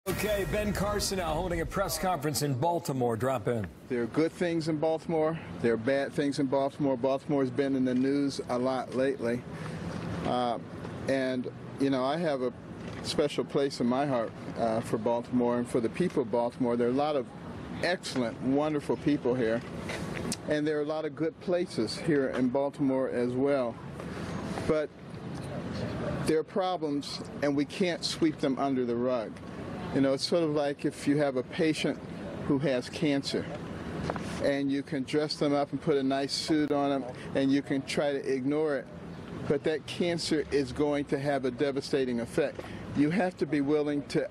Okay, Ben Carson now holding a press conference in Baltimore. Drop in. There are good things in Baltimore. There are bad things in Baltimore. Baltimore's been in the news a lot lately. And, you know, I have a special place in my heart for Baltimore and for the people of Baltimore. There are a lot of excellent, wonderful people here. And there are a lot of good places here in Baltimore as well. But there are problems, and we can't sweep them under the rug. You know, it's sort of like if you have a patient who has cancer, and you can dress them up and put a nice suit on them, and you can try to ignore it, but that cancer is going to have a devastating effect. You have to be willing to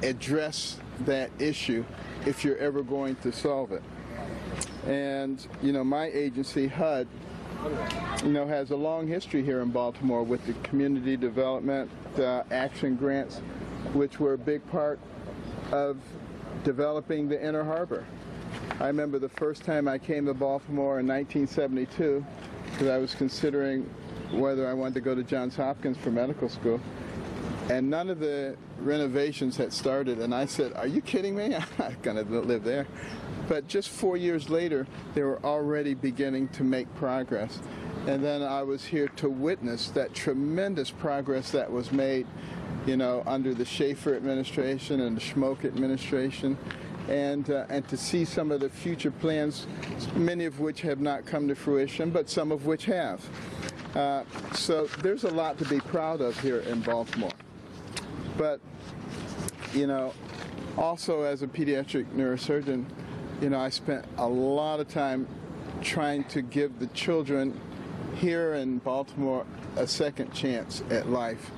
address that issue if you're ever going to solve it. And, you know, my agency, HUD, you know, has a long history here in Baltimore with the community development action grants, which were a big part of developing the Inner Harbor. I remember the first time I came to Baltimore in 1972, because I was considering whether I wanted to go to Johns Hopkins for medical school, and none of the renovations had started, and I said, "Are you kidding me? I'm not going to live there." But just 4 years later, they were already beginning to make progress. And then I was here to witness that tremendous progress that was made, you know, under the Schaefer administration and the Schmoke administration, and to see some of the future plans, many of which have not come to fruition, but some of which have. So there's a lot to be proud of here in Baltimore. But, you know, also as a pediatric neurosurgeon, you know, I spent a lot of time trying to give the children here in Baltimore a second chance at life,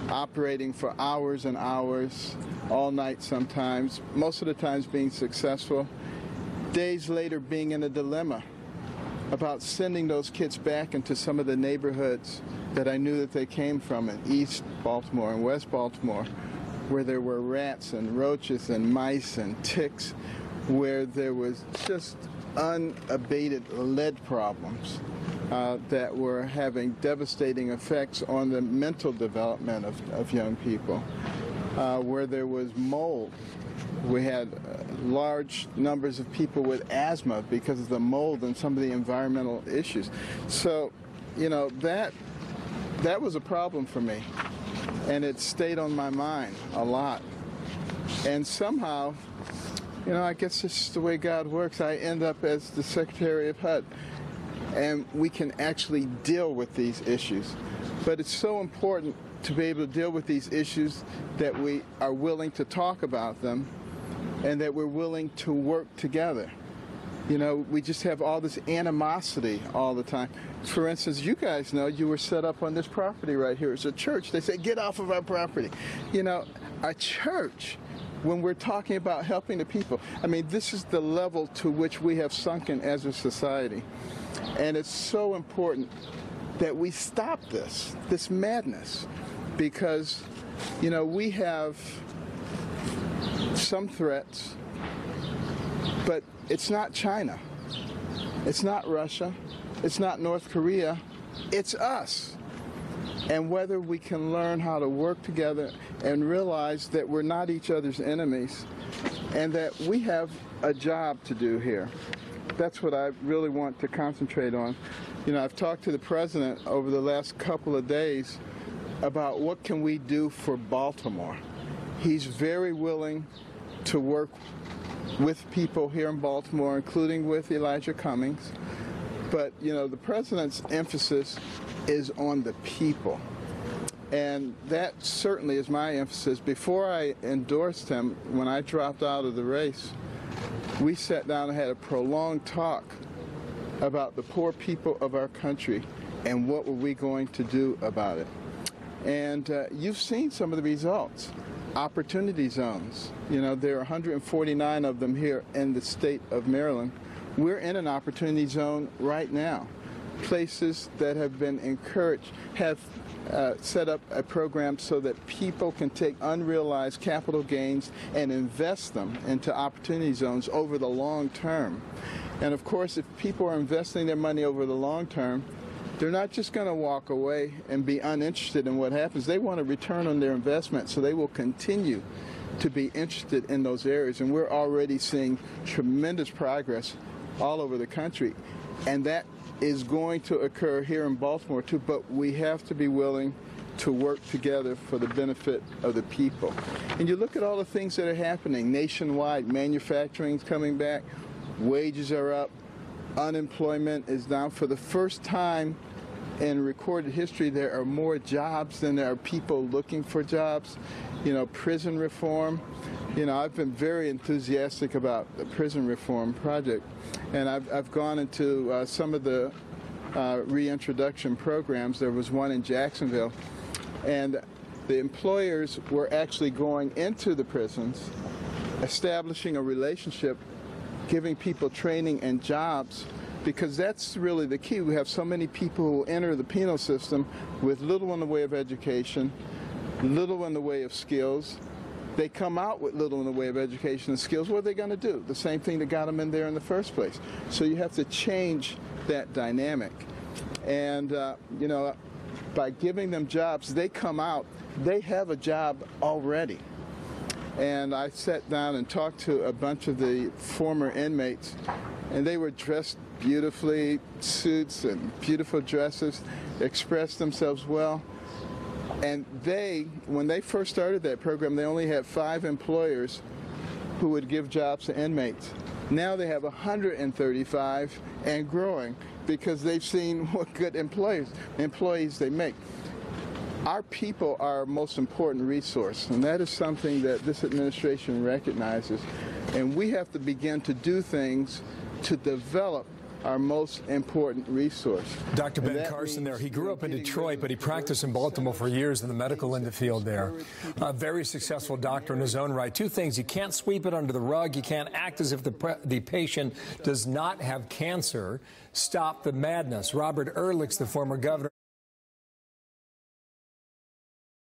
operating for hours and hours, all night sometimes, most of the times being successful, days later being in a dilemma about sending those kids back into some of the neighborhoods that I knew that they came from in East Baltimore and West Baltimore, where there were rats and roaches and mice and ticks, where there was just unabated lead problems that were having devastating effects on the mental development of young people, where there was mold. We had large numbers of people with asthma because of the mold and some of the environmental issues. So, you know, that was a problem for me, and it stayed on my mind a lot. And somehow, you know, I guess this is the way God works. I end up as the Secretary of HUD, and we can actually deal with these issues. But it's so important to be able to deal with these issues that we are willing to talk about them and that we're willing to work together. You know, we just have all this animosity all the time. For instance, you guys know you were set up on this property right here. It's a church. They say, get off of our property. You know, a church, when we're talking about helping the people, I mean, this is the level to which we have sunken as a society. And it's so important that we stop this madness, because, you know, we have some threats, but it's not China, it's not Russia, it's not North Korea, it's us. And whether we can learn how to work together and realize that we're not each other's enemies and that we have a job to do here. That's what I really want to concentrate on. You know, I've talked to the president over the last couple of days about what can we do for Baltimore. He's very willing to work with people here in Baltimore, including with Elijah Cummings. But, you know, the president's emphasis is on the people. And that certainly is my emphasis. Before I endorsed him, when I dropped out of the race, we sat down and had a prolonged talk about the poor people of our country and what were we going to do about it. And you've seen some of the results. Opportunity zones. You know, there are 149 of them here in the state of Maryland. We're in an opportunity zone right now. Places that have been encouraged have set up a program so that people can take unrealized capital gains and invest them into opportunity zones over the long term. And of course, if people are investing their money over the long term, they're not just going to walk away and be uninterested in what happens. They want a return on their investment, so they will continue to be interested in those areas. And we're already seeing tremendous progress all over the country. And that is going to occur here in Baltimore too, but we have to be willing to work together for the benefit of the people. And you look at all the things that are happening nationwide. Manufacturing's coming back, wages are up, unemployment is down. For the first time in recorded history, there are more jobs than there are people looking for jobs. You know, prison reform. You know, I've been very enthusiastic about the prison reform project, and I've gone into some of the reintroduction programs. There was one in Jacksonville, and the employers were actually going into the prisons, establishing a relationship, giving people training and jobs, because that's really the key. We have so many people who enter the penal system with little in the way of education, little in the way of skills. They come out with little in the way of education and skills. What are they going to do? The same thing that got them in there in the first place. So you have to change that dynamic. And, you know, by giving them jobs, they come out, they have a job already. And I sat down and talked to a bunch of the former inmates, and they were dressed beautifully, suits and beautiful dresses, expressed themselves well. And they, when they first started that program, they only had 5 employers who would give jobs to inmates. Now they have 135 and growing, because they've seen what good employees they make. Our people are our most important resource, and that is something that this administration recognizes. And we have to begin to do things to develop our most important resource. Dr. Ben Carson there. He grew up in Detroit, but he practiced in Baltimore for years in the medical field there. A very successful doctor in his own right. 2 things. You can't sweep it under the rug. You can't act as if the patient does not have cancer. Stop the madness. Robert Ehrlich's the former governor.